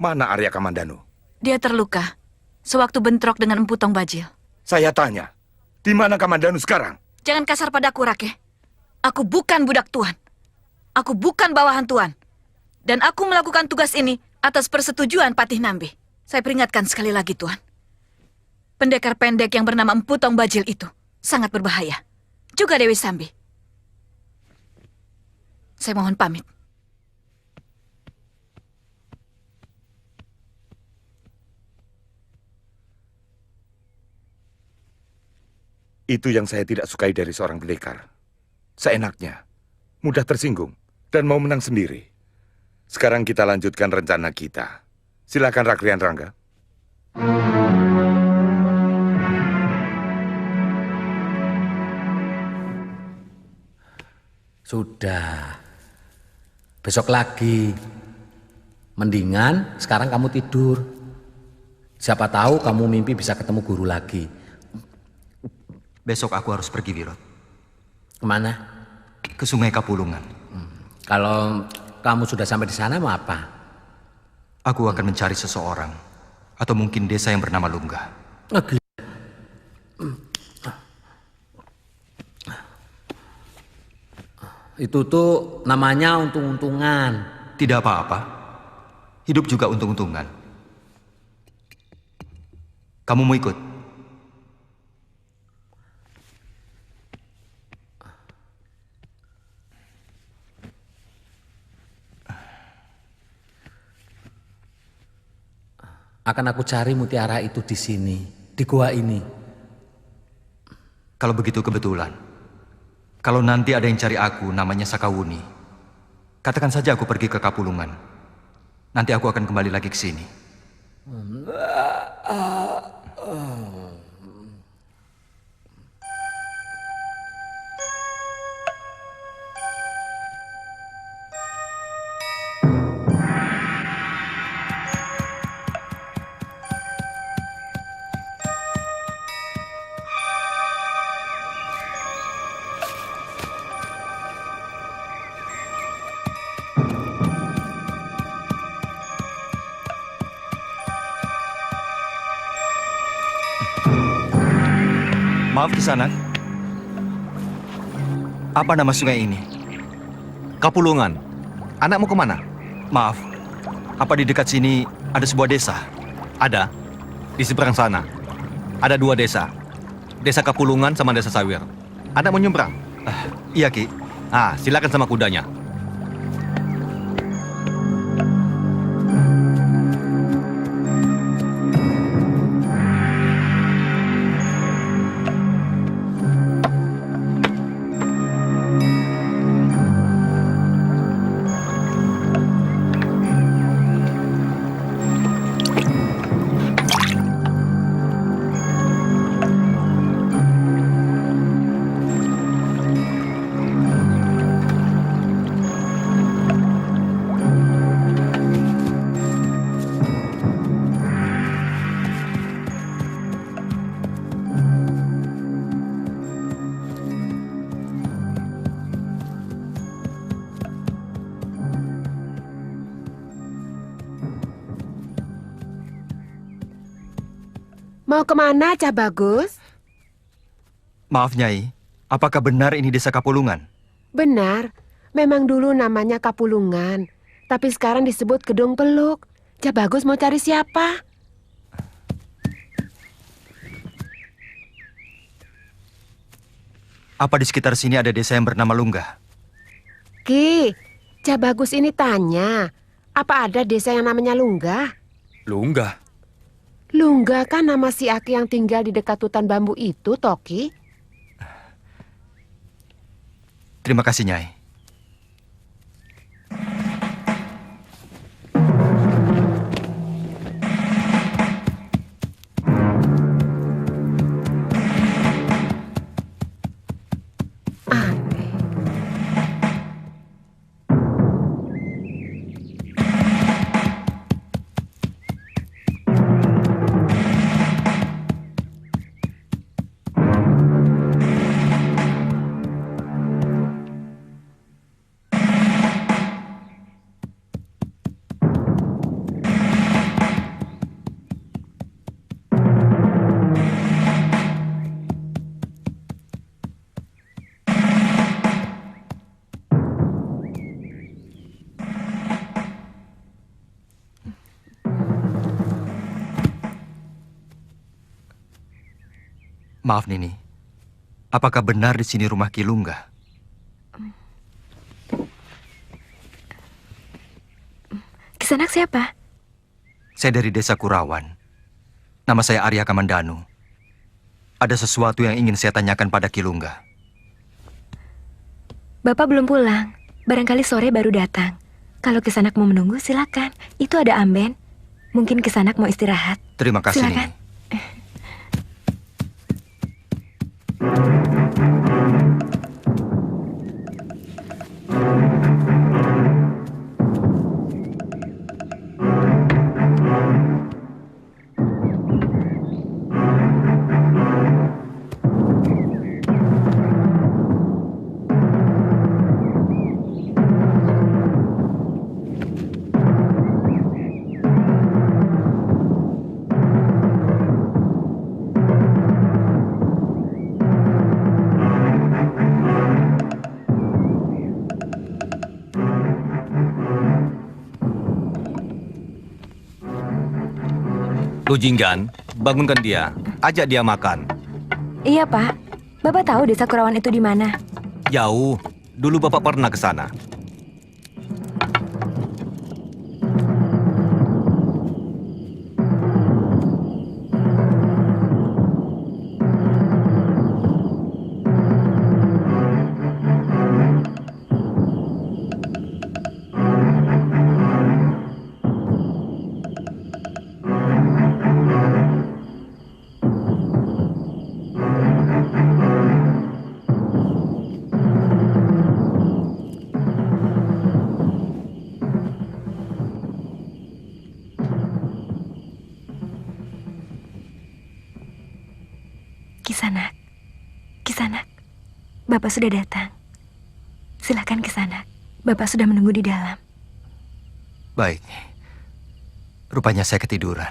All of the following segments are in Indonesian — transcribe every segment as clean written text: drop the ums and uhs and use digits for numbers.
Mana Arya Kamandanu? Dia terluka sewaktu bentrok dengan Empu Tong Bajil. Saya tanya, di mana Kamandanu sekarang? Jangan kasar padaku, Rake. Aku bukan budak Tuan. Aku bukan bawahan Tuan. Dan aku melakukan tugas ini atas persetujuan Patih Nambi. Saya peringatkan sekali lagi, Tuan. Pendekar pendek yang bernama Empu Tong Bajil itu sangat berbahaya. Juga Dewi Sambi. Saya mohon pamit. Itu yang saya tidak sukai dari seorang pendekar. Seenaknya, mudah tersinggung, dan mau menang sendiri. Sekarang kita lanjutkan rencana kita. Silakan Rakrian Rangga. Sudah. Besok lagi. Mendingan sekarang kamu tidur. Siapa tahu kamu mimpi bisa ketemu guru lagi. Besok aku harus pergi, Wirot. Kemana? Ke Sungai Kapulungan. Kalau kamu sudah sampai di sana mau apa? Aku akan mencari seseorang. Atau mungkin desa yang bernama Lungga. Itu tuh namanya untung-untungan. Tidak apa-apa. Hidup juga untung-untungan. Kamu mau ikut? Akan aku cari mutiara itu di sini, di gua ini. Kalau begitu kebetulan. Kalau nanti ada yang cari aku, namanya Sakawuni. Katakan saja aku pergi ke Kapulungan. Nanti aku akan kembali lagi ke sini. Maaf Kisanak. Apa nama sungai ini? Kapulungan. Anakmu kemana? Maaf. Apa di dekat sini ada sebuah desa? Ada. Di seberang sana. Ada 2 desa. Desa Kapulungan sama Desa Sawir. Anak mau nyebrang? Iya, Ki. Silakan sama kudanya. Mau kemana, Cah Bagus? Maaf Nyai, apakah benar ini desa Kapulungan? Benar, memang dulu namanya Kapulungan, tapi sekarang disebut Gedung Peluk. Cah Bagus mau cari siapa? Apa di sekitar sini ada desa yang bernama Lunggah? Ki, Cah Bagus ini tanya, apa ada desa yang namanya Lunggah? Lunggah. Lunggah kan nama si Aki yang tinggal di dekat hutan bambu itu, Toki. Terima kasih Nyai. Aneh. Maaf Nini, apakah benar di sini rumah Ki Lunggah? Kisanak siapa? Saya dari desa Kurawan. Nama saya Arya Kamandanu. Ada sesuatu yang ingin saya tanyakan pada Ki Lunggah. Bapak belum pulang. Barangkali sore baru datang. Kalau Kisanak mau menunggu, silakan. Itu ada amben. Mungkin Kisanak mau istirahat. Terima kasih Silakan. Nini. Lu Jinggan, bangunkan dia. Ajak dia makan. Iya, Pak. Bapak tahu desa Kurawan itu di mana? Jauh. Dulu Bapak pernah ke sana. Kisanak. Kisanak. Bapak sudah datang. Silakan Kisanak. Bapak sudah menunggu di dalam. Baik. Rupanya saya ketiduran.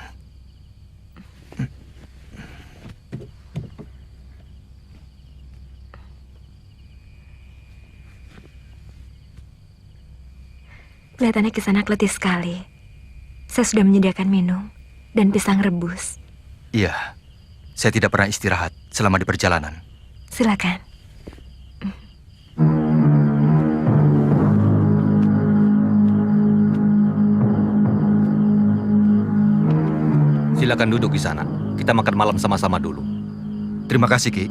Kelihatannya Kisanak letih sekali. Saya sudah menyediakan minum dan pisang rebus. Iya, saya tidak pernah istirahat selama di perjalanan. Silakan. Silakan duduk di sana. Kita makan malam sama-sama dulu. Terima kasih, Ki.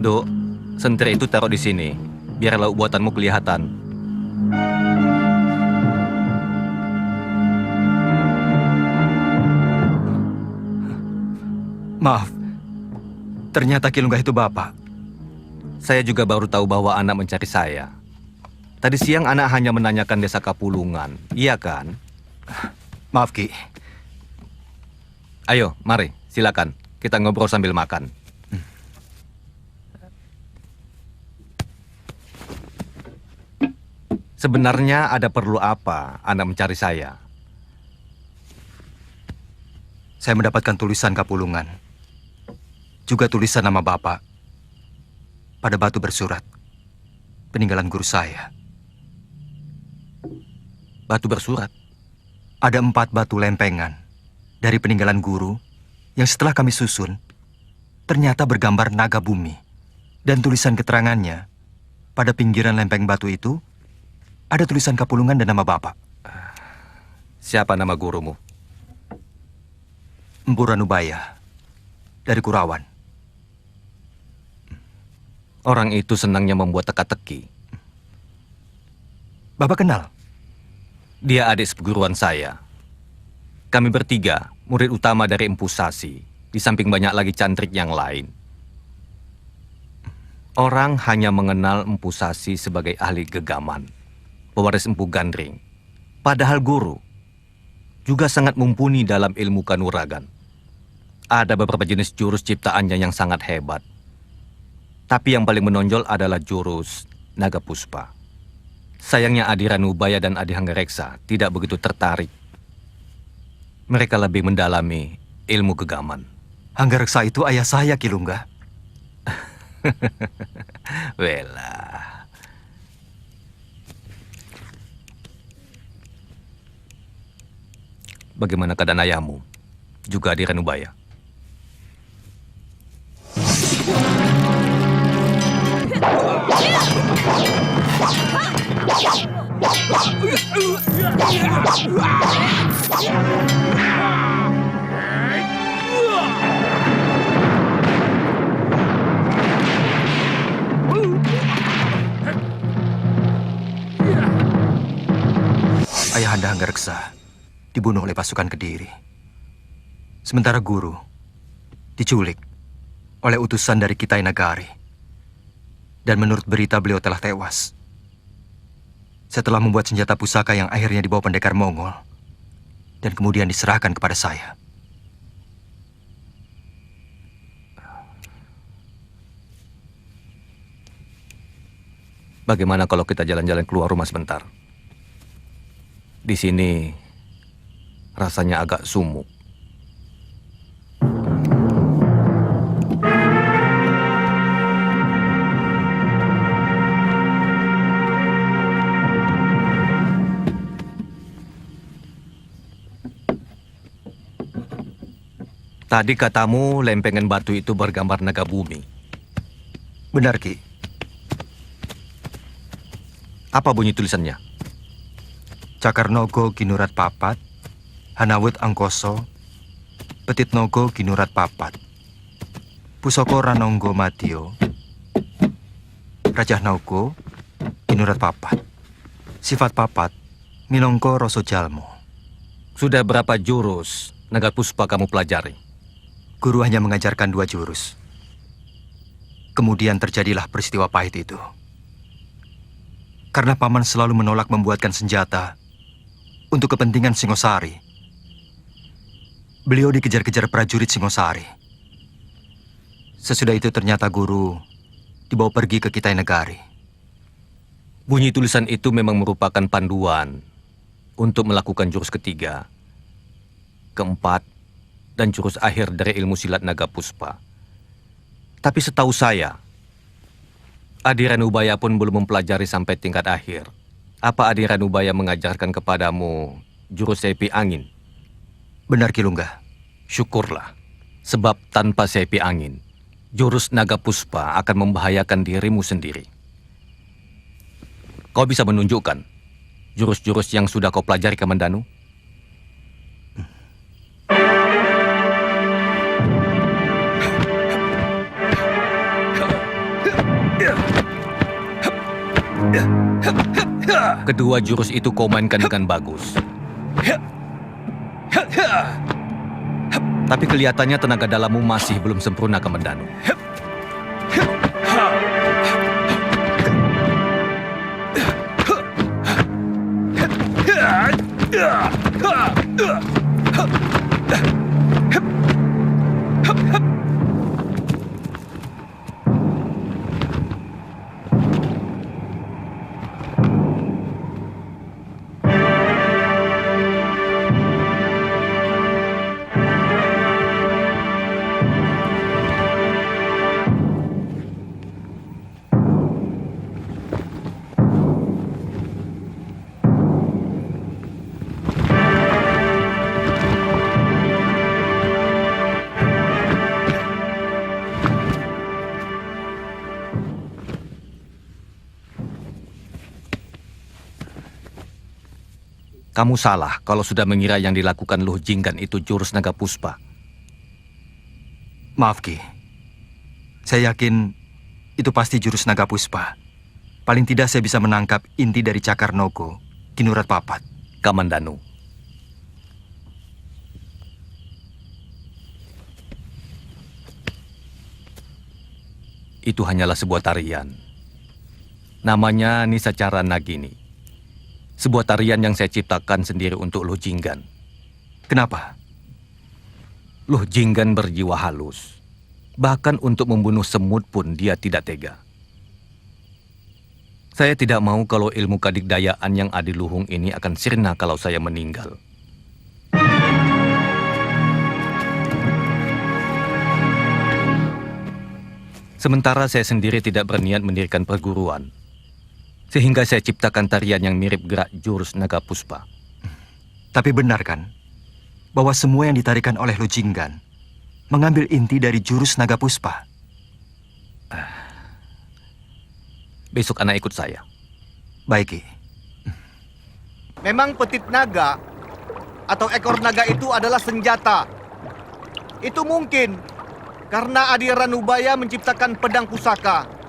Duk, sentir itu taruh di sini. Biar lauk buatanmu kelihatan. Maaf, ternyata Ki Lunggah itu Bapak. Saya juga baru tahu bahwa anak mencari saya. Tadi siang anak hanya menanyakan desa Kapulungan. Iya kan? Maaf, Ki. Ayo, mari. Silakan. Kita ngobrol sambil makan. Sebenarnya ada perlu apa anak mencari saya? saya mendapatkan tulisan Kapulungan. Juga tulisan nama Bapak pada batu bersurat peninggalan guru saya. Batu bersurat. Ada 4 batu lempengan dari peninggalan guru yang setelah kami susun, ternyata bergambar naga bumi. Dan tulisan keterangannya, pada pinggiran lempeng batu itu, ada tulisan Kapulungan dan nama Bapak. Siapa nama gurumu? Empu Ranubaya, dari Kurawan. Orang itu senangnya membuat teka-teki. Bapak kenal? Dia adik seperguruan saya. Kami bertiga, murid utama dari Empu Sasi, di samping banyak lagi cantrik yang lain. Orang hanya mengenal Empu Sasi sebagai ahli gegaman, pewaris Empu Gandring. Padahal guru juga sangat mumpuni dalam ilmu kanuragan. Ada beberapa jenis jurus ciptaannya yang sangat hebat. Tapi yang paling menonjol adalah jurus Naga Puspa. Sayangnya Adi Ranubaya dan Adi Hanggareksa tidak begitu tertarik. Mereka lebih mendalami ilmu gegaman. Hanggareksa itu ayah saya, Kilungga. Wela. Bagaimana keadaan ayahmu? Juga Adi Ranubaya. Ayahanda Hanggareksa dibunuh oleh pasukan Kediri. Sementara guru diculik oleh utusan dari Kitai Nagari. Dan menurut berita beliau telah tewas setelah membuat senjata pusaka yang akhirnya dibawa pendekar Mongol dan kemudian diserahkan kepada saya. Bagaimana kalau kita jalan-jalan keluar rumah sebentar? Di sini rasanya agak sumuk. Tadi katamu lempengan batu itu bergambar naga bumi. Benar, Ki. Apa bunyi tulisannya? Cakar Nogo Ginurat Papat, Hanawut Angkoso, Petit Nogo Ginurat Papat, Pusoko Ranonggo Matio, Rajah Nogo Ginurat Papat, Sifat Papat, Minongko Roso Jalmo. Sudah berapa jurus naga puspa kamu pelajari? Guru hanya mengajarkan 2 jurus. Kemudian terjadilah peristiwa pahit itu. Karena paman selalu menolak membuatkan senjata untuk kepentingan Singosari. Beliau dikejar-kejar prajurit Singosari. Sesudah itu ternyata guru dibawa pergi ke Kitai Negari. Bunyi tulisan itu memang merupakan panduan untuk melakukan jurus ketiga, keempat, dan jurus akhir dari ilmu silat naga puspa. Tapi setahu saya, Adi Ranubaya pun belum mempelajari sampai tingkat akhir. Apa Adi Ranubaya mengajarkan kepadamu jurus sepi angin? Benar, Kilungga. Syukurlah, sebab tanpa sepi angin, jurus naga puspa akan membahayakan dirimu sendiri. Kau bisa menunjukkan jurus-jurus yang sudah kau pelajari, Kamandanu? Kedua jurus itu kau mainkan dengan bagus. Tapi kelihatannya tenaga dalammu masih belum sempurna, Kamandanu. Kamu salah kalau sudah mengira yang dilakukan Luh Jinggan itu jurus naga puspa. Maaf Ki, saya yakin itu pasti jurus naga puspa. Paling tidak saya bisa menangkap inti dari cakar Nogo, Kinurat Papat. Kamandanu. Itu hanyalah sebuah tarian. Namanya Nisacara Nagini. Sebuah tarian yang saya ciptakan sendiri untuk Luh Jinggan. Kenapa? Luh Jinggan berjiwa halus. Bahkan untuk membunuh semut pun dia tidak tega. Saya tidak mau kalau ilmu kadigdayaan yang adiluhung ini akan sirna kalau saya meninggal. Sementara saya sendiri tidak berniat mendirikan perguruan. Sehingga saya ciptakan tarian yang mirip gerak jurus naga puspa. Tapi benar kan, bahwa semua yang ditarikan oleh Luh Jinggan mengambil inti dari jurus naga puspa? Besok anak ikut saya. Baik Ki. Memang petit naga atau ekor naga itu adalah senjata. Itu mungkin karena Adi Ranubaya menciptakan pedang pusaka.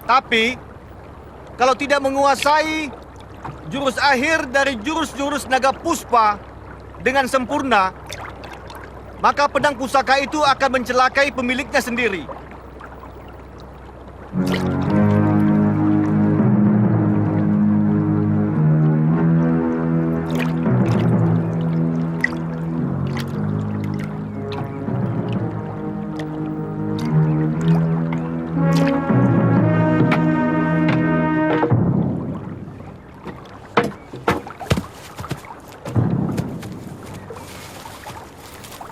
Tapi kalau tidak menguasai jurus akhir dari jurus-jurus naga puspa dengan sempurna, maka pedang pusaka itu akan mencelakai pemiliknya sendiri.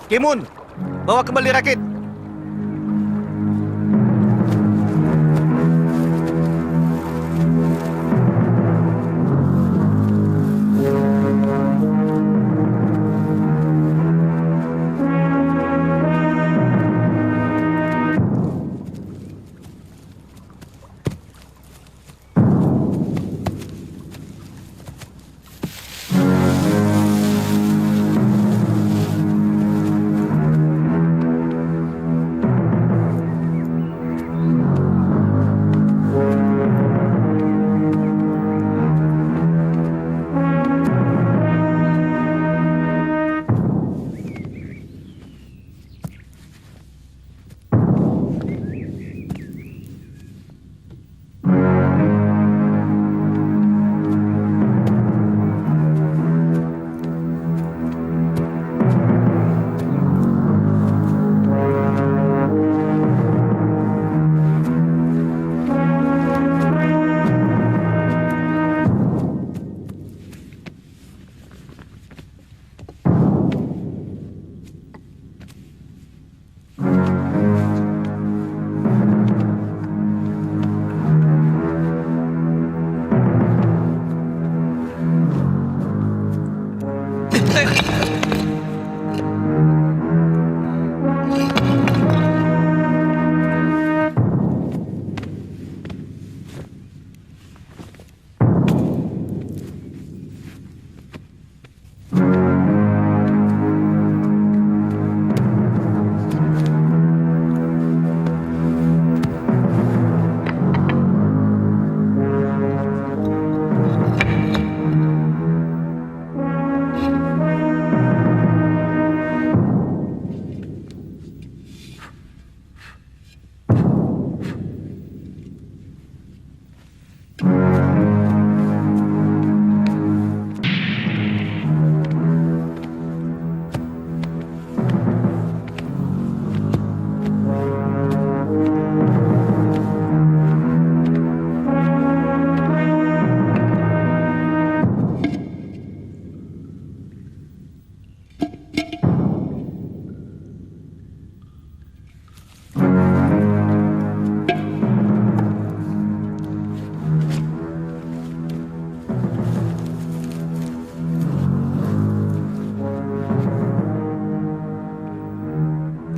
Kimun, bawa kembali rakit.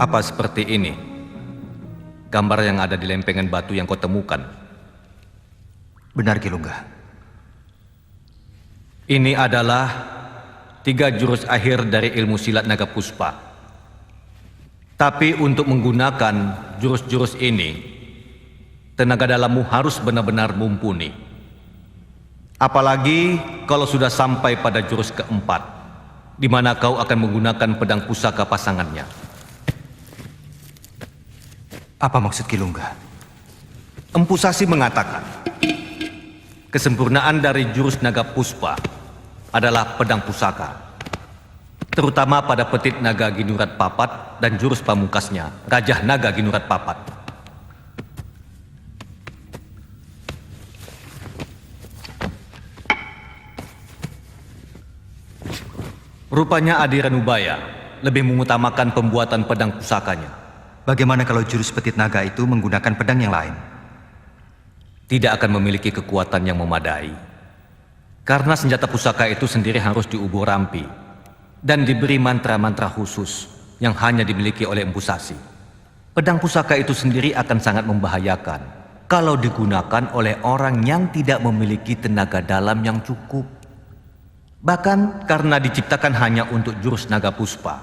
Apa seperti ini? Gambar yang ada di lempengan batu yang kau temukan. Benar Ki Lungga. Ini adalah 3 jurus akhir dari ilmu silat naga puspa. Tapi untuk menggunakan jurus-jurus ini, tenaga dalammu harus benar-benar mumpuni. Apalagi kalau sudah sampai pada jurus keempat, di mana kau akan menggunakan pedang pusaka pasangannya. Apa maksud Kilungga? Empu Sasi mengatakan, kesempurnaan dari jurus naga puspa adalah pedang pusaka, terutama pada petit naga Ginurat Papat dan jurus pamungkasnya, Gajah Naga Ginurat Papat. Rupanya Adi Ranubaya lebih mengutamakan pembuatan pedang pusakanya. Bagaimana kalau jurus petit naga itu menggunakan pedang yang lain? Tidak akan memiliki kekuatan yang memadai. Karena senjata pusaka itu sendiri harus diubur rampi dan diberi mantra-mantra khusus yang hanya dimiliki oleh Empu Sasi. Pedang pusaka itu sendiri akan sangat membahayakan kalau digunakan oleh orang yang tidak memiliki tenaga dalam yang cukup. Bahkan karena diciptakan hanya untuk jurus naga puspa,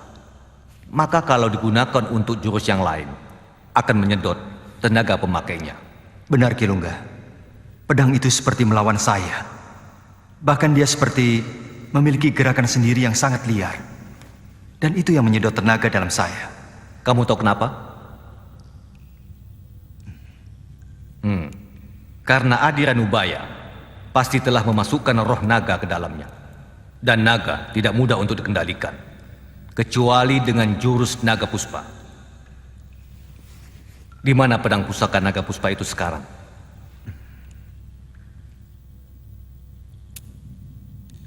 maka kalau digunakan untuk jurus yang lain akan menyedot tenaga pemakainya. Benar Kilungga, pedang itu seperti melawan saya. Bahkan dia seperti memiliki gerakan sendiri yang sangat liar. Dan itu yang menyedot tenaga dalam saya. Kamu tahu kenapa? Karena Adi Ranubaya pasti telah memasukkan roh naga ke dalamnya. Dan naga tidak mudah untuk dikendalikan, kecuali dengan jurus naga puspa. Di mana pedang pusaka naga puspa itu sekarang?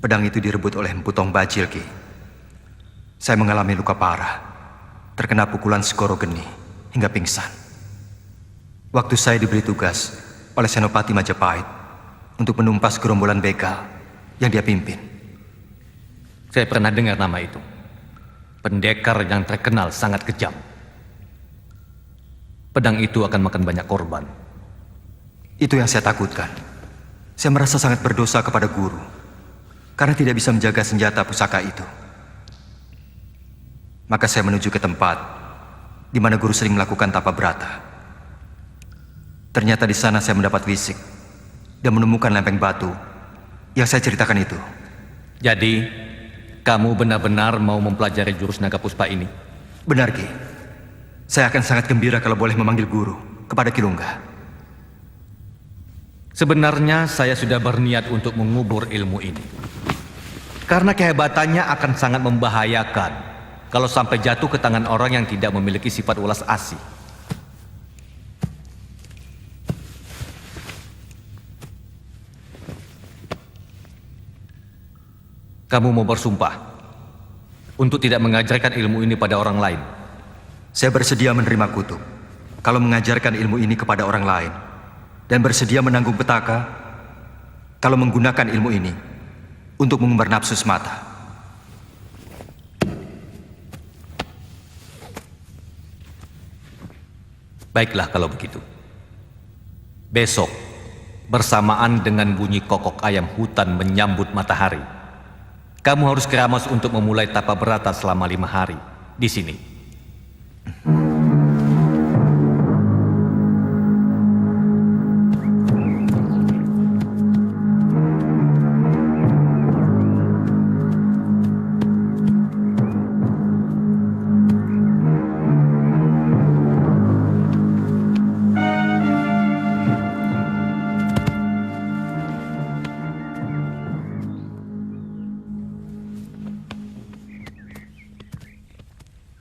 Pedang itu direbut oleh Empu Tong Bajil, Ki. Saya mengalami luka parah, terkena pukulan Segoro Geni hingga pingsan. Waktu saya diberi tugas oleh Senopati Majapahit untuk menumpas gerombolan begal yang dia pimpin. Saya pernah dengar nama itu. Pendekar yang terkenal sangat kejam. Pedang itu akan makan banyak korban. Itu yang saya takutkan. Saya merasa sangat berdosa kepada guru karena tidak bisa menjaga senjata pusaka itu. Maka saya menuju ke tempat di mana guru sering melakukan tapa brata. Ternyata di sana saya mendapat wisik dan menemukan lempeng batu yang saya ceritakan itu. Jadi, kamu benar-benar mau mempelajari jurus naga puspa ini? Benar, Ki. Saya akan sangat gembira kalau boleh memanggil guru kepada Kilungga. Sebenarnya saya sudah berniat untuk mengubur ilmu ini. Karena kehebatannya akan sangat membahayakan kalau sampai jatuh ke tangan orang yang tidak memiliki sifat ulas asih. Kamu mau bersumpah untuk tidak mengajarkan ilmu ini pada orang lain? Saya bersedia menerima kutuk kalau mengajarkan ilmu ini kepada orang lain, dan bersedia menanggung petaka kalau menggunakan ilmu ini untuk mengumbar nafsu semata. Baiklah kalau begitu. Besok, bersamaan dengan bunyi kokok ayam hutan menyambut matahari, kamu harus keramas untuk memulai tapa berata selama 5 hari di sini.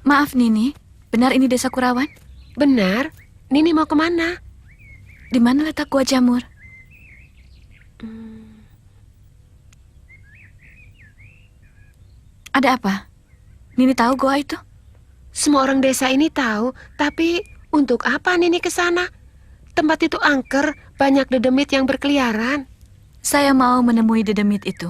Maaf Nini, benar ini desa Kurawan? Benar. Nini mau kemana? Di mana letak gua jamur? Ada apa? Nini tahu gua itu? Semua orang desa ini tahu, tapi untuk apa Nini ke sana? Tempat itu angker, banyak dedemit yang berkeliaran. Saya mau menemui dedemit itu.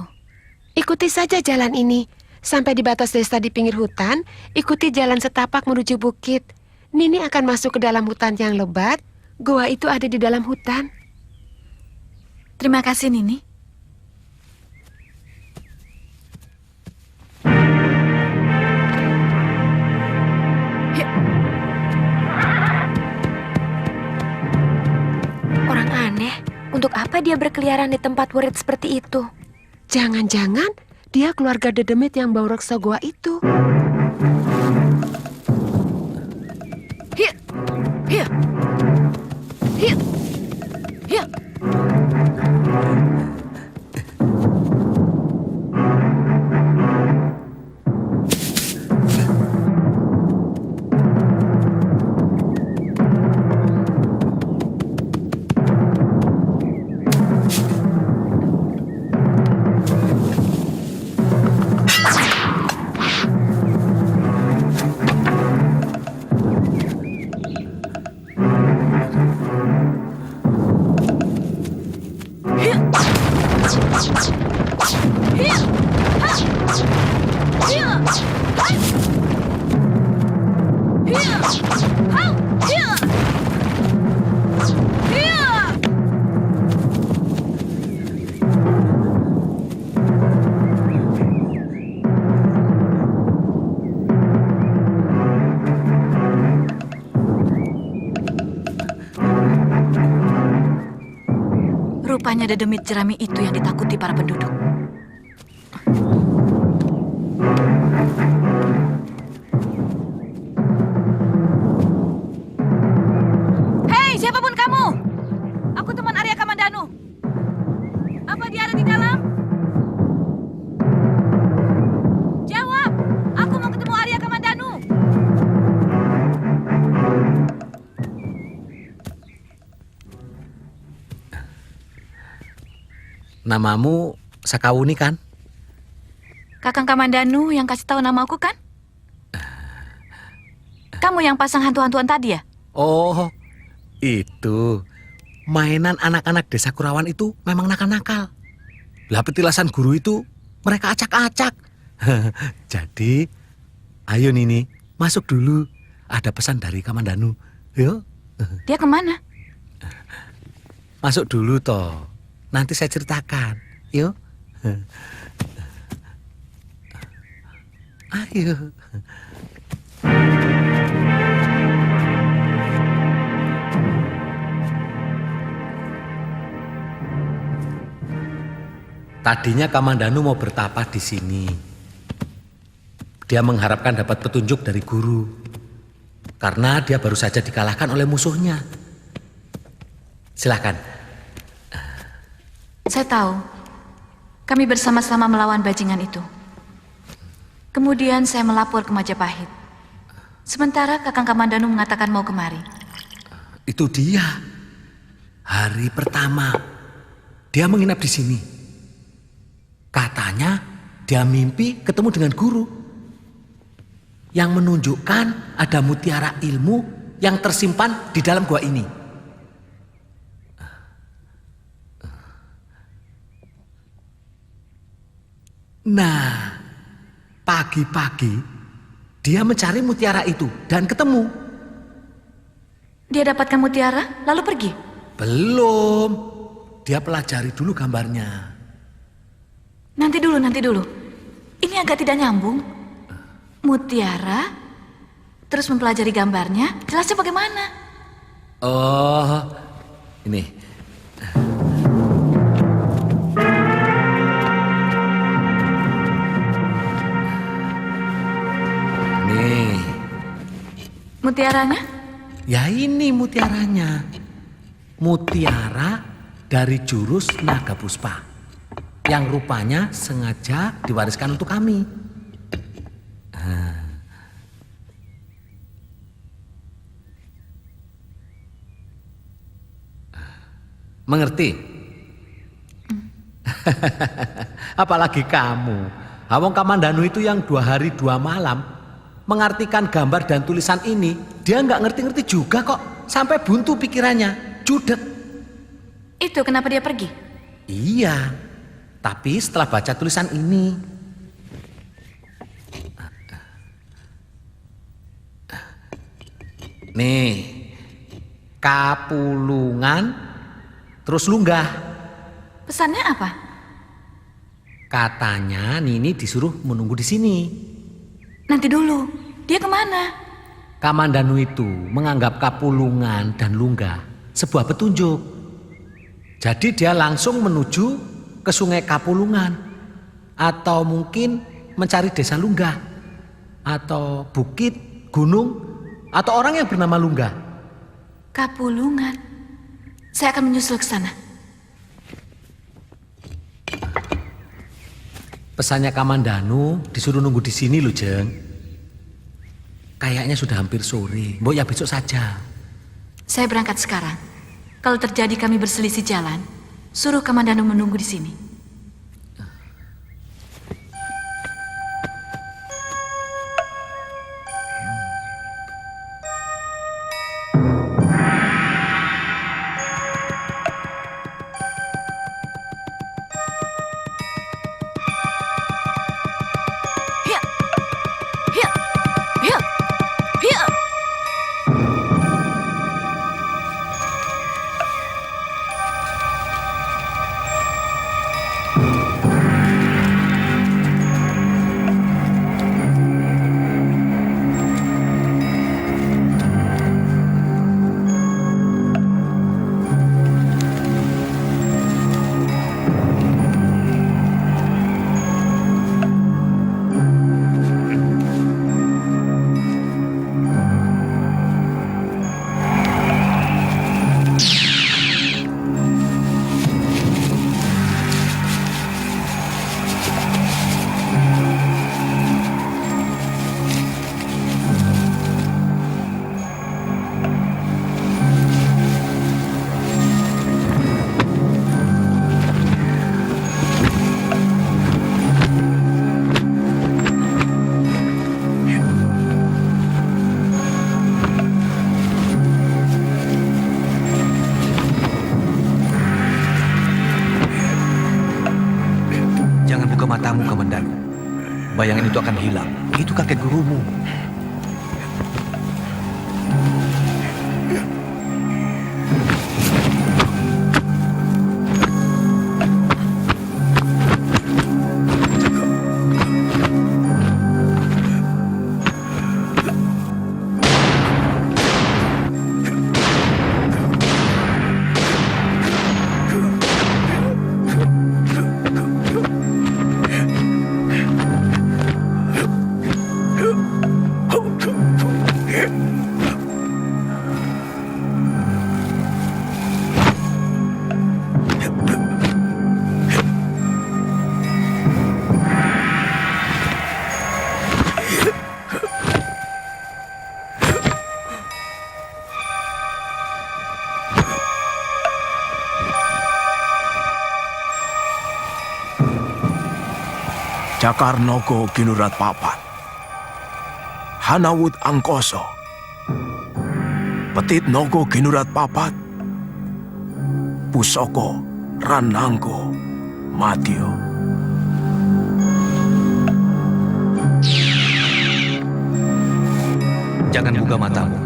Ikuti saja jalan ini. Sampai di batas desa di pinggir hutan, ikuti jalan setapak menuju bukit. Nini akan masuk ke dalam hutan yang lebat. Goa itu ada di dalam hutan. Terima kasih Nini. sampai dia berkeliaran di tempat wurid seperti itu? Jangan-jangan dia keluarga Dedemit yang bawa reksa goa itu. Hiya, hiya, hiya, hiya. Rupanya Dedemit jerami itu yang ditakuti para penduduk. Hei, siapapun kamu! Aku teman Arya Kamandanu. Apa dia ada di dalam? Jawab! Aku mau ketemu Arya Kamandanu. Namamu Sakawuni kan? Kakang Kamandanu yang kasih tahu nama aku kan? Kamu yang pasang hantu-hantuan tadi ya? Oh, itu. Mainan anak-anak desa Kurawan itu memang nakal-nakal. Lah petilasan guru itu mereka acak-acak. Jadi, ayo Nini, masuk dulu. Ada pesan dari Kamandanu. Yuk. Dia kemana? Masuk dulu toh. Nanti saya ceritakan. Yuk. Ayo. Tadinya Kamandanu mau bertapa di sini. Dia mengharapkan dapat petunjuk dari guru. Karena dia baru saja dikalahkan oleh musuhnya. Silakan. Saya tahu. Kami bersama-sama melawan bajingan itu. Kemudian saya melapor ke Majapahit. Sementara Kakang Kamandanu mengatakan mau kemari. Itu dia. Hari pertama dia menginap di sini. Katanya dia mimpi ketemu dengan guru yang menunjukkan ada mutiara ilmu yang tersimpan di dalam gua ini. Nah, pagi-pagi dia mencari mutiara itu dan ketemu. Dia dapatkan mutiara lalu pergi? Belum. Dia pelajari dulu gambarnya. Nanti dulu. Ini agak tidak nyambung. Mutiara, terus mempelajari gambarnya, jelasnya bagaimana? Oh, ini. Nih. Mutiaranya? Ya ini mutiaranya. Mutiara dari jurus naga puspa. Yang rupanya sengaja diwariskan untuk kami. Mengerti? Apalagi kamu. Awong Kamandanu itu yang 2 hari 2 malam mengartikan gambar dan tulisan ini, dia nggak ngerti-ngerti juga kok. Sampai buntu pikirannya, judek. Itu kenapa dia pergi? Iya. Tapi setelah baca tulisan ini, nih, kapulungan, terus lunggah. Pesannya apa? Katanya Nini disuruh menunggu di sini. Nanti dulu, dia kemana? Kamandanu itu menganggap kapulungan dan lunggah sebuah petunjuk. Jadi dia langsung menuju ke Sungai Kapulungan. Atau mungkin mencari desa Lunggah. Atau bukit, gunung, atau orang yang bernama Lunggah. Kapulungan. Saya akan menyusul ke sana. Pesannya Kamandanu disuruh nunggu di sini loh, Jeng. Kayaknya sudah hampir sore. Mbok ya besok saja. Saya berangkat sekarang. Kalau terjadi kami berselisih jalan, suruh Kamandanu menunggu di sini. Hiya! Hiya! Hiya! Hiya! Jangan buka matamu, Kamandanu. Bayangan itu akan hilang. Itu kakek gurumu. Cakar Nogo Kinurat Papat, Hanawut Angkoso, Petit Nogo Kinurat Papat, Pusoko Rananggo Matio. Jangan buka matamu.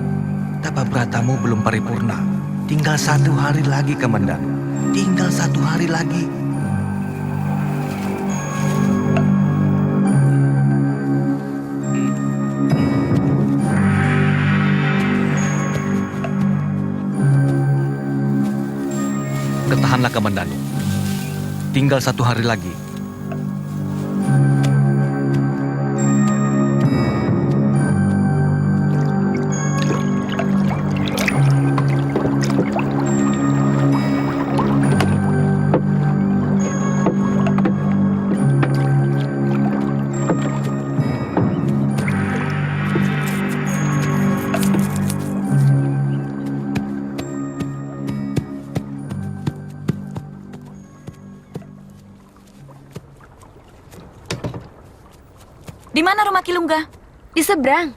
Tapa bratamu belum paripurna. Tinggal 1 hari lagi, Kamandanu. Tinggal 1 hari lagi. Ketahanlah, Kamandanu. Tinggal 1 hari lagi. Di mana rumah Kilungga? Di seberang.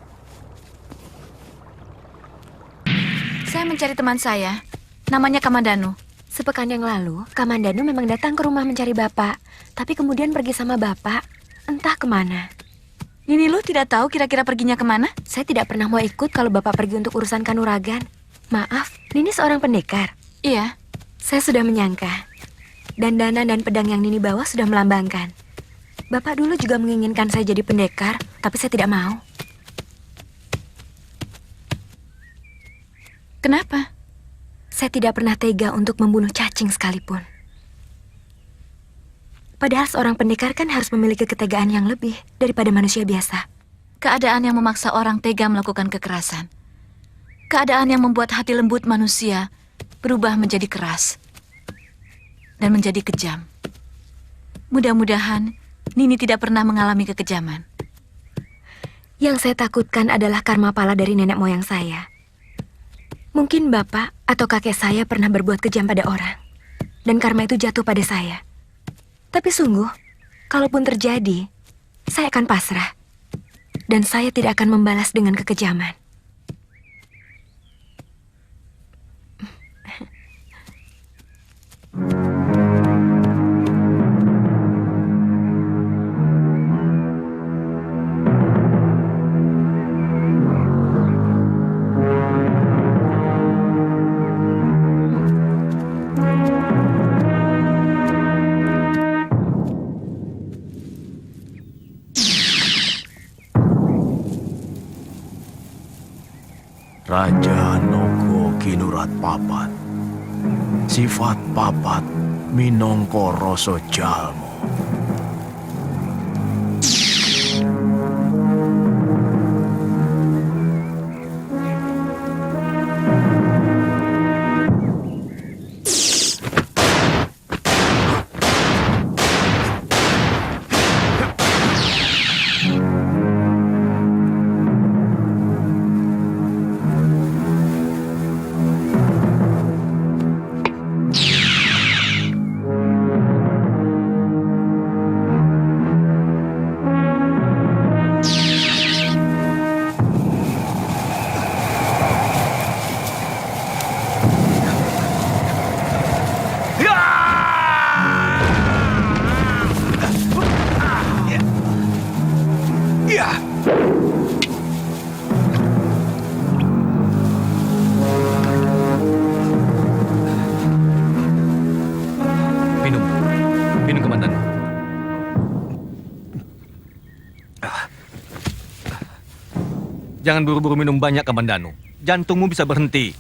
Saya mencari teman saya. Namanya Kamandanu. Sepekan yang lalu, Kamandanu memang datang ke rumah mencari Bapak. Tapi kemudian pergi sama Bapak. Entah kemana. Nini Lu tidak tahu kira-kira perginya kemana? Saya tidak pernah mau ikut kalau Bapak pergi untuk urusan kanuragan. Maaf, Nini seorang pendekar. Iya. Saya sudah menyangka. Dandana dan pedang yang Nini bawa sudah melambangkan. Bapak dulu juga menginginkan saya jadi pendekar, tapi saya tidak mau. Kenapa? Saya tidak pernah tega untuk membunuh Caca. cacing sekalipun. Padahal seorang pendekar kan harus memiliki ketegaan yang lebih daripada manusia biasa. Keadaan yang memaksa orang tega melakukan kekerasan. Keadaan yang membuat hati lembut manusia berubah menjadi keras dan menjadi kejam. Mudah-mudahan Nini tidak pernah mengalami kekejaman. Yang saya takutkan adalah karma pala dari nenek moyang saya. Mungkin bapak atau kakek saya pernah berbuat kejam pada orang, dan karma itu jatuh pada saya. Tapi sungguh, kalaupun terjadi, saya akan pasrah. Dan saya tidak akan membalas dengan kekejaman. Raja Nogo Kinurat Papat. Sifat papat minangka rasa jalma. Minum Komandan. Jangan buru-buru minum banyak, Kamandanu. Jantungmu bisa berhenti.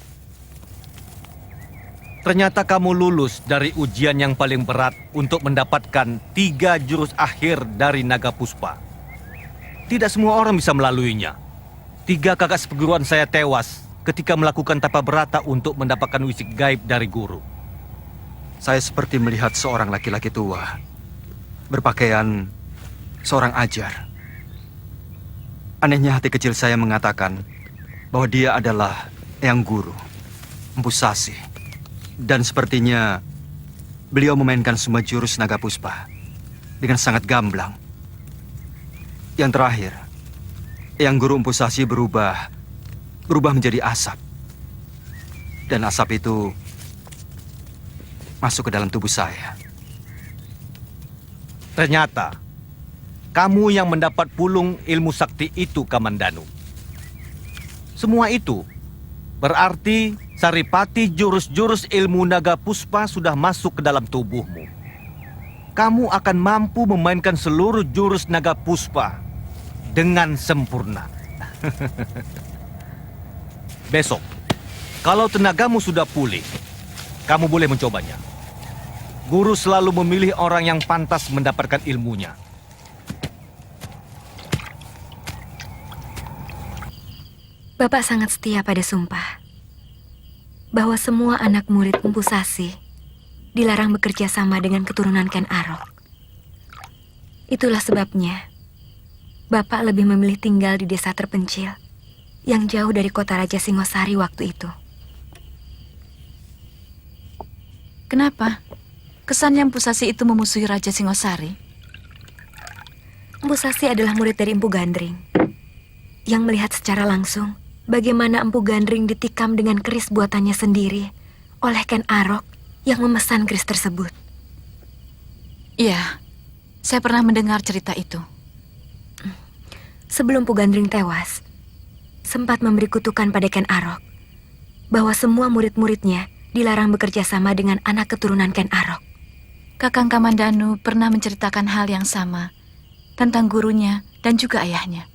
Ternyata kamu lulus dari ujian yang paling berat untuk mendapatkan 3 jurus akhir dari Naga Puspa. Tidak semua orang bisa melaluinya. 3 kakak seperguruan saya tewas ketika melakukan tapa berata untuk mendapatkan wisik gaib dari guru. Saya seperti melihat seorang laki-laki tua, berpakaian seorang ajar. Anehnya hati kecil saya mengatakan bahwa dia adalah Eyang Guru, Empu Sasi. Dan sepertinya beliau memainkan semua jurus Naga Puspa dengan sangat gamblang. Yang terakhir, Eyang Guru Empu Sasi berubah menjadi asap. Dan asap itu masuk ke dalam tubuh saya. Ternyata kamu yang mendapat pulung ilmu sakti itu, Kamandanu. Semua itu berarti saripati jurus-jurus ilmu Naga Puspa sudah masuk ke dalam tubuhmu. Kamu akan mampu memainkan seluruh jurus Naga Puspa dengan sempurna. Besok, kalau tenagamu sudah pulih, kamu boleh mencobanya. Guru selalu memilih orang yang pantas mendapatkan ilmunya. Bapak sangat setia pada sumpah bahwa semua anak murid Empu Sasi dilarang bekerja sama dengan keturunan Ken Arok. Itulah sebabnya Bapak lebih memilih tinggal di desa terpencil yang jauh dari kota Raja Singosari waktu itu. Kenapa? Kesannya Empu Sasi itu memusuhi Raja Singosari. Empu Sasi adalah murid dari Empu Gandring yang melihat secara langsung bagaimana Empu Gandring ditikam dengan keris buatannya sendiri oleh Ken Arok yang memesan keris tersebut. Iya, saya pernah mendengar cerita itu. Sebelum Empu Gandring tewas, sempat memberi kutukan pada Ken Arok bahwa semua murid-muridnya dilarang bekerja sama dengan anak keturunan Ken Arok. Kakang Kamandanu pernah menceritakan hal yang sama tentang gurunya dan juga ayahnya.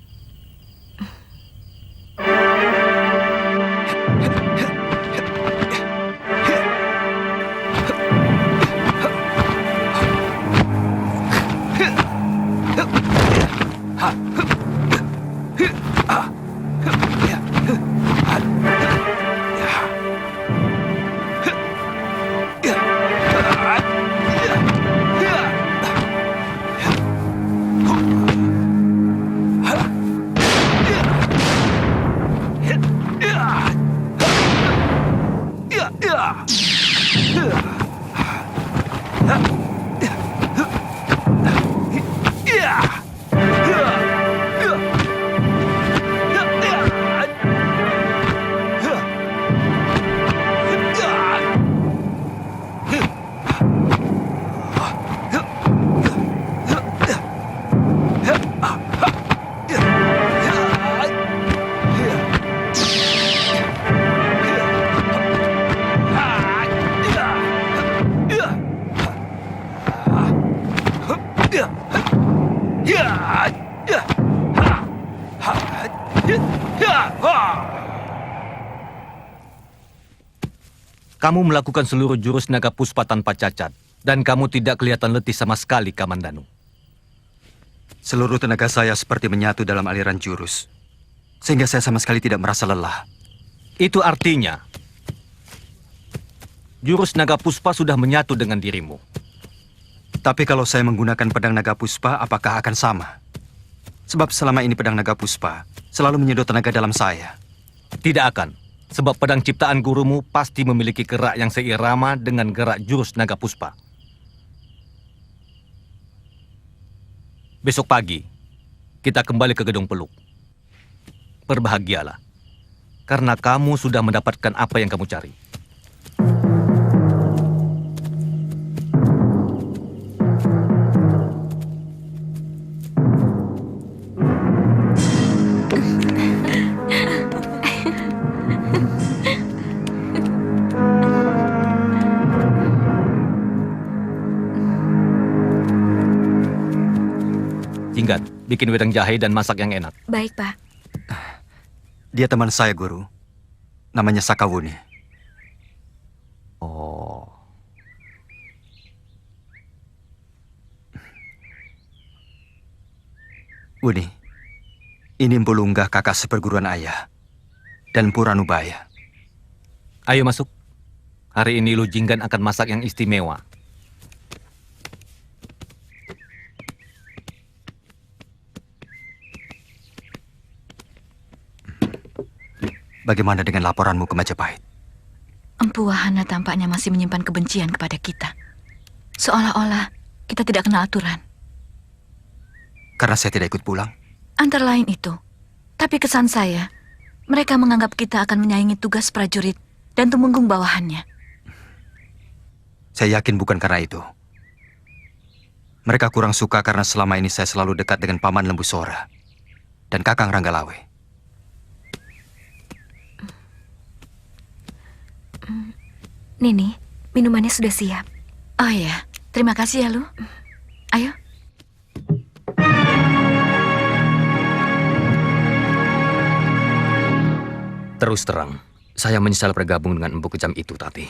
Kamu melakukan seluruh jurus naga puspa tanpa cacat, dan kamu tidak kelihatan letih sama sekali, Kamandanu. Seluruh tenaga saya seperti menyatu dalam aliran jurus, sehingga saya sama sekali tidak merasa lelah. Itu artinya, jurus naga puspa sudah menyatu dengan dirimu. Tapi kalau saya menggunakan pedang naga puspa, apakah akan sama? Sebab selama ini pedang naga puspa selalu menyedot tenaga dalam saya. Tidak akan, sebab pedang ciptaan gurumu pasti memiliki gerak yang seirama dengan gerak jurus naga puspa. Besok pagi, kita kembali ke Gedung Peluk. Berbahagialah, karena kamu sudah mendapatkan apa yang kamu cari. Jinggat, bikin wedang jahe dan masak yang enak. Baik, Pak. Dia teman saya, Guru. Namanya Sakawuni. Oh. Wuni, ini Empu Lunggah, kakak seperguruan ayah. Dan Empu Ranubaya. Ayo masuk. Hari ini Lu Jinggan akan masak yang istimewa. Bagaimana dengan laporanmu ke Majapahit? Empu Wahana tampaknya masih menyimpan kebencian kepada kita. Seolah-olah kita tidak kenal aturan. Karena saya tidak ikut pulang? Antara lain itu. Tapi kesan saya, mereka menganggap kita akan menyaingi tugas prajurit dan tumenggung bawahannya. Saya yakin bukan karena itu. Mereka kurang suka karena selama ini saya selalu dekat dengan Paman Lembu Sora dan Kakang Ranggalawe. Nini, minumannya sudah siap. Oh ya, terima kasih ya Lu. Ayo. Terus terang, saya menyesal bergabung dengan empu kejam itu, Tati.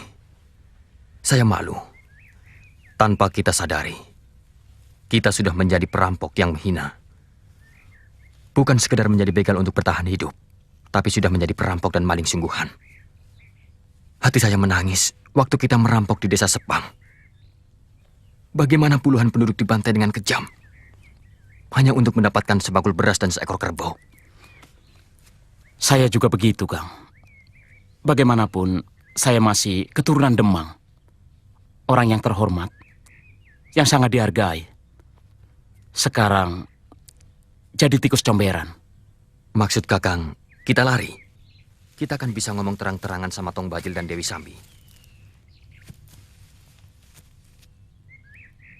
Saya malu. Tanpa kita sadari, kita sudah menjadi perampok yang menghina. Bukan sekedar menjadi begal untuk bertahan hidup, tapi sudah menjadi perampok dan maling sungguhan. Hati saya menangis waktu kita merampok di desa Sepang. Bagaimana puluhan penduduk dibantai dengan kejam, hanya untuk mendapatkan sebagul beras dan seekor kerbau. Saya juga begitu, Kang. Bagaimanapun, saya masih keturunan Demang. Orang yang terhormat, yang sangat dihargai. Sekarang, jadi tikus comberan. Maksud Kakang, kita lari. Kita akan bisa ngomong terang-terangan sama Tong Bajil dan Dewi Sambi.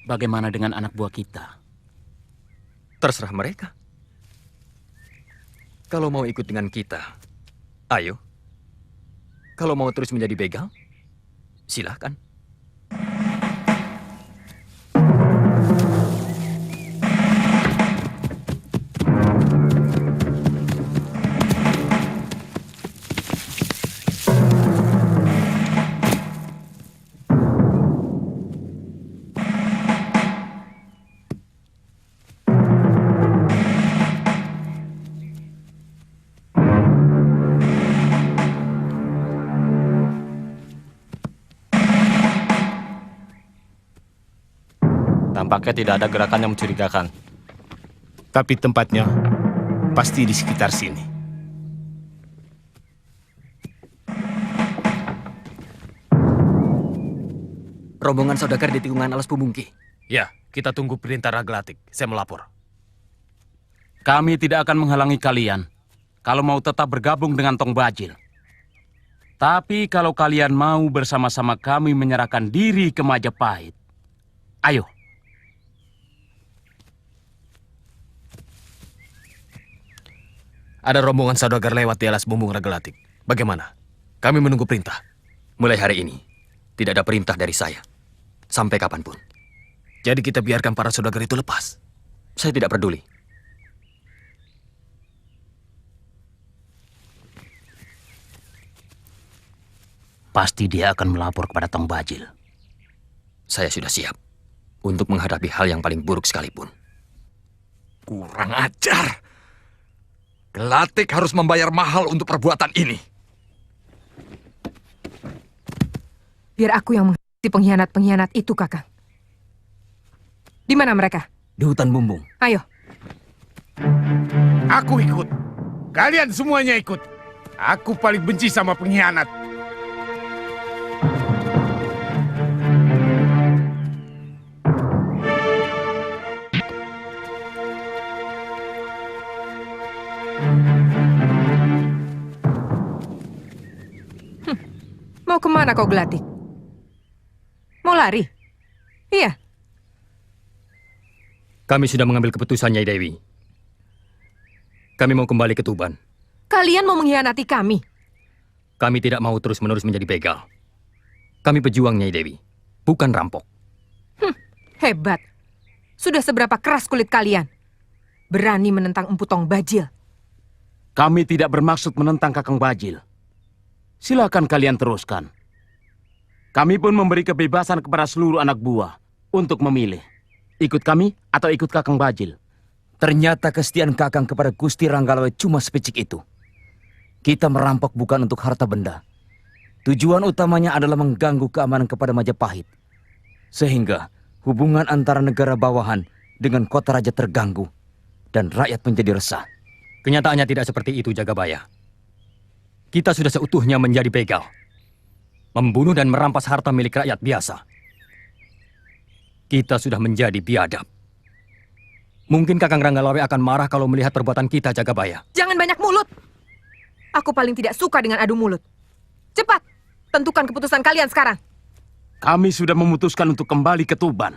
Bagaimana dengan anak buah kita? Terserah mereka. Kalau mau ikut dengan kita, ayo. Kalau mau terus menjadi begal, silahkan. Tampaknya tidak ada gerakan yang mencurigakan. Tapi tempatnya pasti di sekitar sini. rombongan saudagar di tikungan alas Pumungki. Ya, kita tunggu perintah Ragelatik. Saya melapor. Kami tidak akan menghalangi kalian kalau mau tetap bergabung dengan Tong Bajil. Tapi kalau kalian mau bersama-sama kami menyerahkan diri ke Majapahit, ayo. Ada rombongan saudagar lewat di alas bumbung Ragelatik. Bagaimana? Kami menunggu perintah. Mulai hari ini, tidak ada perintah dari saya. Sampai kapanpun. Jadi kita biarkan para saudagar itu lepas. Saya tidak peduli. Pasti dia akan melapor kepada Tong Bajil. Saya sudah siap untuk menghadapi hal yang paling buruk sekalipun. Kurang ajar. Gelatik harus membayar mahal untuk perbuatan ini. Biar aku yang menghadapi pengkhianat-pengkhianat itu, Kakang. Di mana mereka? Di hutan bumbung. Ayo. Aku ikut. Kalian semuanya ikut. Aku paling benci sama pengkhianat. Mau kemana kau, Gelatik? Mau lari? Iya. Kami sudah mengambil keputusan, Nyai Dewi. Kami mau kembali ke Tuban. Kalian mau mengkhianati kami? Kami tidak mau terus-menerus menjadi begal. Kami pejuang, Nyai Dewi, bukan rampok. Hebat. Sudah seberapa keras kulit kalian? Berani menentang Empu Tong Bajil. Kami tidak bermaksud menentang Kakang Bajil. Silakan kalian teruskan. Kami pun memberi kebebasan kepada seluruh anak buah untuk memilih. Ikut kami atau ikut Kakang Bajil. Ternyata kesetiaan Kakang kepada Gusti Ranggalawe cuma sepicik itu. Kita merampok bukan untuk harta benda. Tujuan utamanya adalah mengganggu keamanan kepada Majapahit. Sehingga hubungan antara negara bawahan dengan kota raja terganggu dan rakyat menjadi resah. Kenyataannya tidak seperti itu, Jagabaya. Kita sudah seutuhnya menjadi begal. Membunuh dan merampas harta milik rakyat biasa. Kita sudah menjadi biadab. Mungkin Kakang Ranggalawe akan marah kalau melihat perbuatan kita, Jagabaya. Jangan banyak mulut. Aku paling tidak suka dengan adu mulut. Cepat, tentukan keputusan kalian sekarang. Kami sudah memutuskan untuk kembali ke Tuban.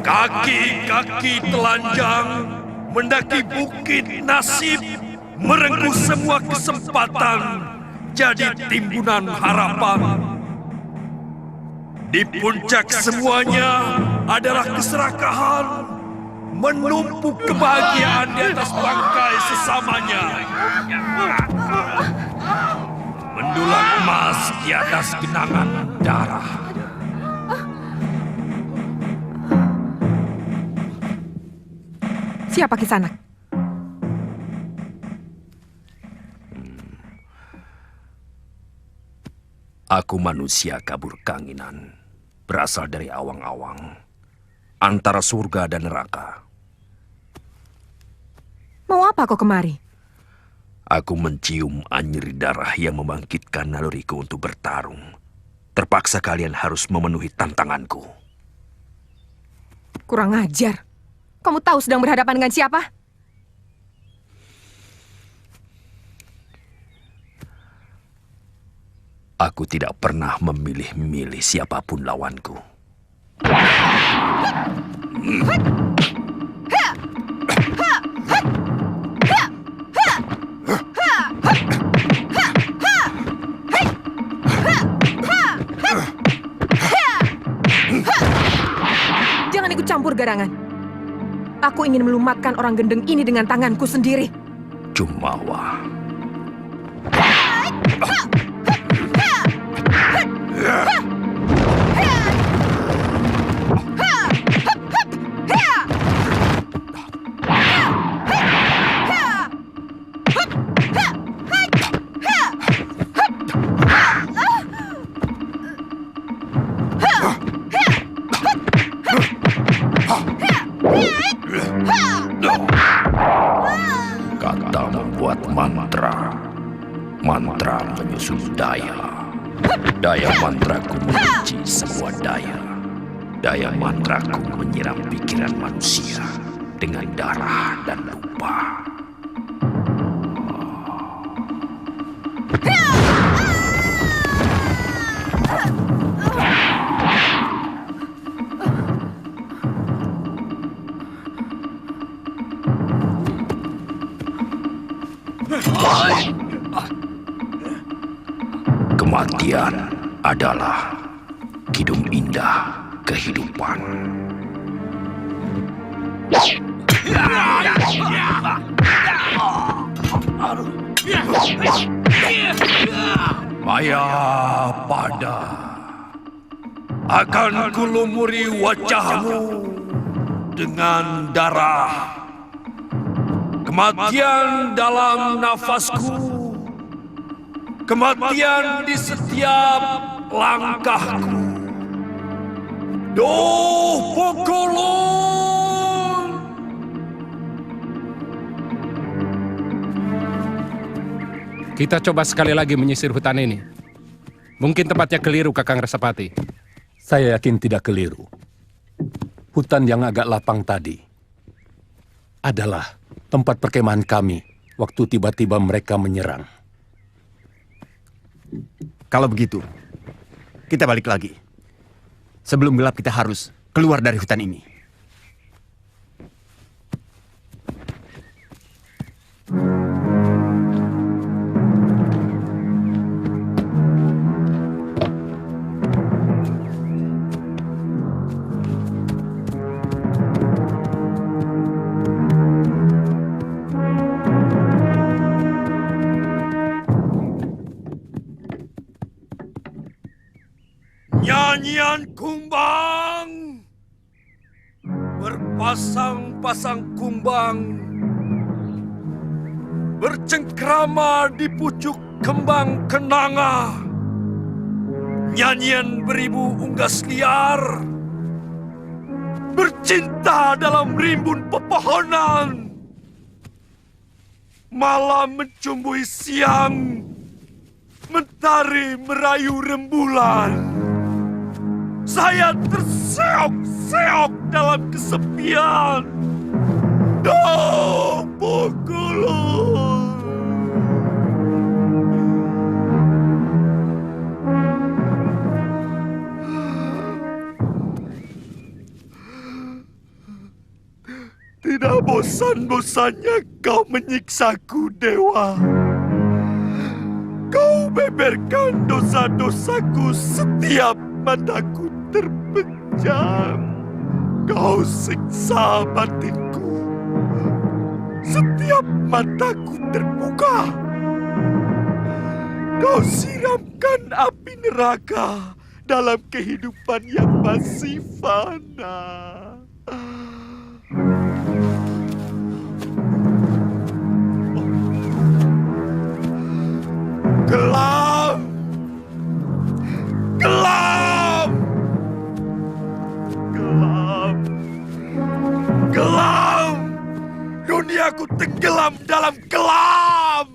Kaki-kaki telanjang mendaki bukit nasib, merengkuh semua kesempatan jadi timbunan harapan. Di puncak semuanya adalah keserakahan, menumpuk kebahagiaan di atas bangkai sesamanya. Mendulang emas di atas genangan darah. Siapa Kisanak? Aku manusia kabur kanginan, berasal dari awang-awang, antara surga dan neraka. Mau apa kau kemari? Aku mencium anyir darah yang membangkitkan naluriku untuk bertarung. Terpaksa kalian harus memenuhi tantanganku. Kurang ajar. Kamu tahu sedang berhadapan dengan siapa? Aku tidak pernah memilih-milih siapapun lawanku. Jangan ikut campur sembarangan. Aku ingin melumatkan orang gendeng ini dengan tanganku sendiri. Jumawa. Kata membuat mantra. Mantra menyusun daya. Daya mantraku mengunci semua daya. Daya mantraku menyiram pikiran manusia dengan darah dan lupa. Kematian adalah kidung indah kehidupan. Maya pada akan kulumuri wajahmu dengan darah. Kematian dalam nafasku. Kematian di setiap langkahku. Doh Pokolon! Kita coba sekali lagi menyisir hutan ini. Mungkin tempatnya keliru, Kakang Resapati. Saya yakin tidak keliru. Hutan yang agak lapang tadi adalah tempat perkemahan kami waktu tiba-tiba mereka menyerang. Kalau begitu, kita balik lagi. Sebelum gelap kita harus keluar dari hutan ini. Nyanyian kumbang, berpasang-pasang kumbang, bercengkrama di pucuk kembang kenanga. Nyanyian beribu unggas liar, bercinta dalam rimbun pepohonan. Malam mencumbuhi siang, mentari merayu rembulan. Saya terseok-seok dalam kesepian. Doh Pokolon! Tidak bosan-bosannya kau menyiksaku, Dewa. Kau beberkan dosa-dosaku setiap mataku terpejam. Kau siksa batinku setiap mataku terbuka. Kau siramkan api neraka dalam kehidupan yang masih fana. Kelam! Kelam! Kelam! Kelam! Duniaku tenggelam dalam kelam!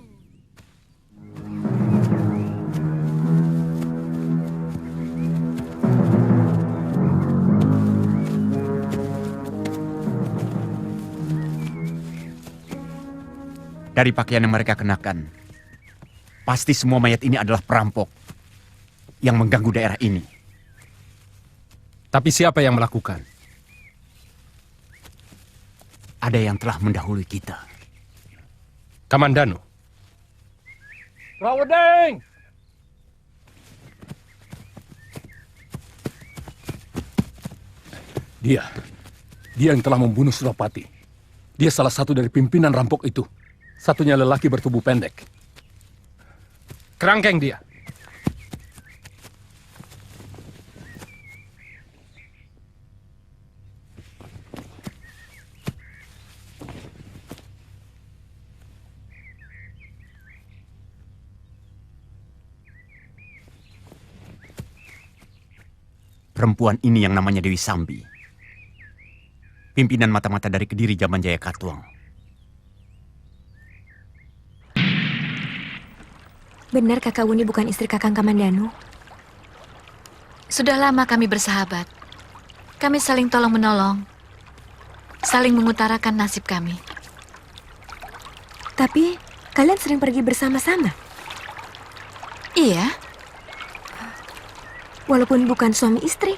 Dari pakaian yang mereka kenakan, pasti semua mayat ini adalah perampok yang mengganggu daerah ini. Tapi siapa yang melakukan? Ada yang telah mendahului kita. Kamandano. Rawedeng! Dia yang telah membunuh Surapati. Dia salah satu dari pimpinan rampok itu. Satunya lelaki bertubuh pendek. Kerangkeng dia. Perempuan ini yang namanya Dewi Sambi. Pimpinan mata-mata dari Kediri zaman Jaya Katuang. Benar Kakak Wuni bukan istri Kakang Kamandanu? Sudah lama kami bersahabat. Kami saling tolong-menolong. Saling mengutarakan nasib kami. Tapi kalian sering pergi bersama-sama? Iya. Walaupun bukan suami istri.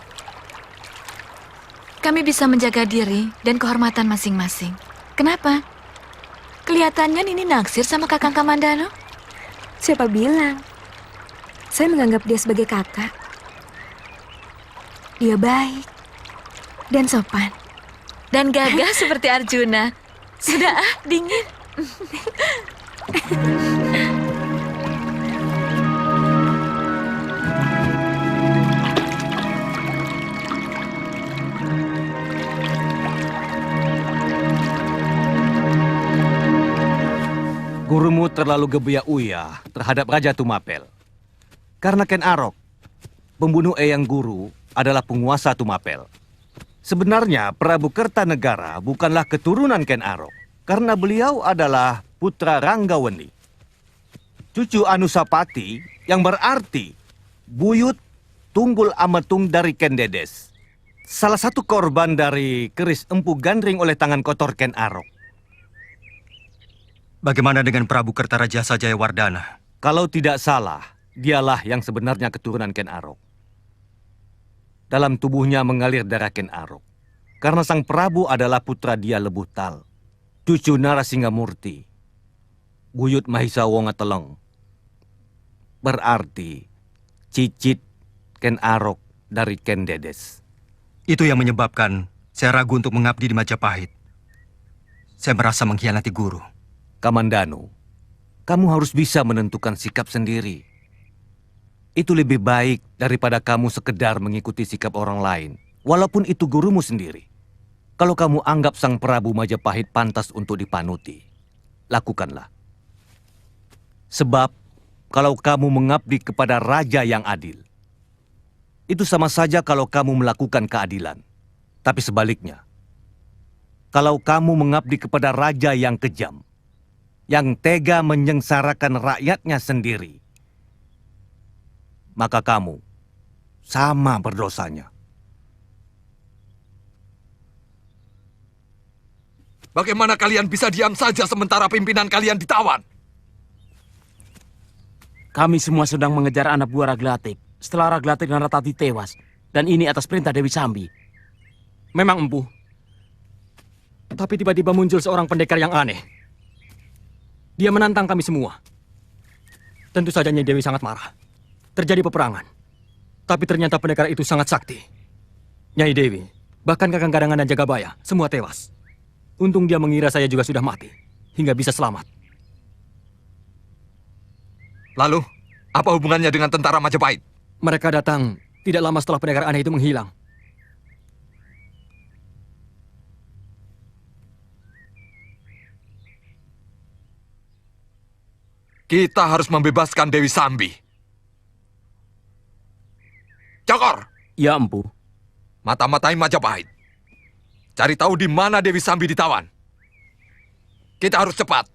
Kami bisa menjaga diri dan kehormatan masing-masing. Kenapa? Kelihatannya Nini naksir sama Kakang Kamandanu. Siapa bilang? Saya menganggap dia sebagai kakak. Dia baik dan sopan. Dan gagah seperti Arjuna. Sudah dingin. Gurumu terlalu gebiak-uyah terhadap Raja Tumapel. Karena Ken Arok, pembunuh Eyang Guru, adalah penguasa Tumapel. Sebenarnya Prabu Kertanegara bukanlah keturunan Ken Arok, karena beliau adalah putra Ranggaweni, cucu Anusapati yang berarti buyut tunggul ametung dari Ken Dedes. Salah satu korban dari keris Empu Gandring oleh tangan kotor Ken Arok. Bagaimana dengan Prabu Kertarajasa Jayawardana? Kalau tidak salah, dialah yang sebenarnya keturunan Ken Arok. Dalam tubuhnya mengalir darah Ken Arok. Karena sang Prabu adalah putra dia Lebuhtal, cucu Narasingamurti, buyut Mahisa Wongateleng. Berarti cicit Ken Arok dari Ken Dedes. Itu yang menyebabkan saya ragu untuk mengabdi di Majapahit. Saya merasa mengkhianati guru. Kamandanu, kamu harus bisa menentukan sikap sendiri. Itu lebih baik daripada kamu sekedar mengikuti sikap orang lain, walaupun itu gurumu sendiri. Kalau kamu anggap sang Prabu Majapahit pantas untuk dipanuti, lakukanlah. Sebab kalau kamu mengabdi kepada raja yang adil, itu sama saja kalau kamu melakukan keadilan. Tapi sebaliknya, kalau kamu mengabdi kepada raja yang kejam, yang tega menyengsarakan rakyatnya sendiri, maka kamu sama berdosanya. Bagaimana kalian bisa diam saja sementara pimpinan kalian ditawan? Kami semua sedang mengejar anak buah Raglatik setelah Raglatik dan Ratati tewas. Dan ini atas perintah Dewi Sambi. Memang empu. Tapi tiba-tiba muncul seorang pendekar yang aneh. Dia menantang kami semua. Tentu saja Nyai Dewi sangat marah. Terjadi peperangan. Tapi ternyata pendekar itu sangat sakti. Nyai Dewi, bahkan Kakang Gadangan dan Jagabaya, semua tewas. Untung dia mengira saya juga sudah mati, hingga bisa selamat. Lalu, apa hubungannya dengan tentara Majapahit? Mereka datang tidak lama setelah pendekar aneh itu menghilang. Kita harus membebaskan Dewi Sambi. Cokor! Ya, empu. Mata-matai Majapahit. Cari tahu di mana Dewi Sambi ditawan. Kita harus cepat.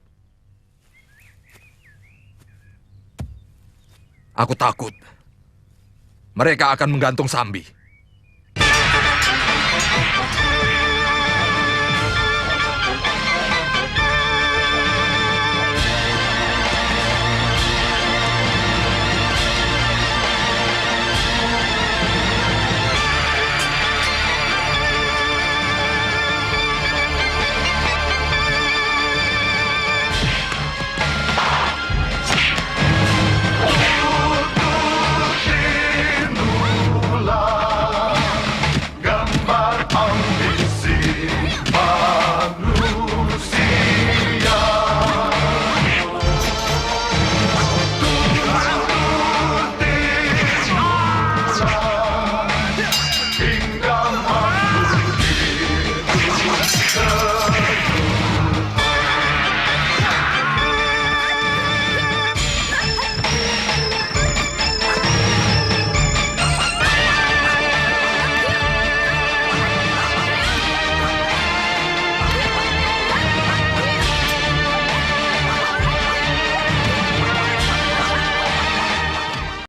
Aku takut mereka akan menggantung Sambi.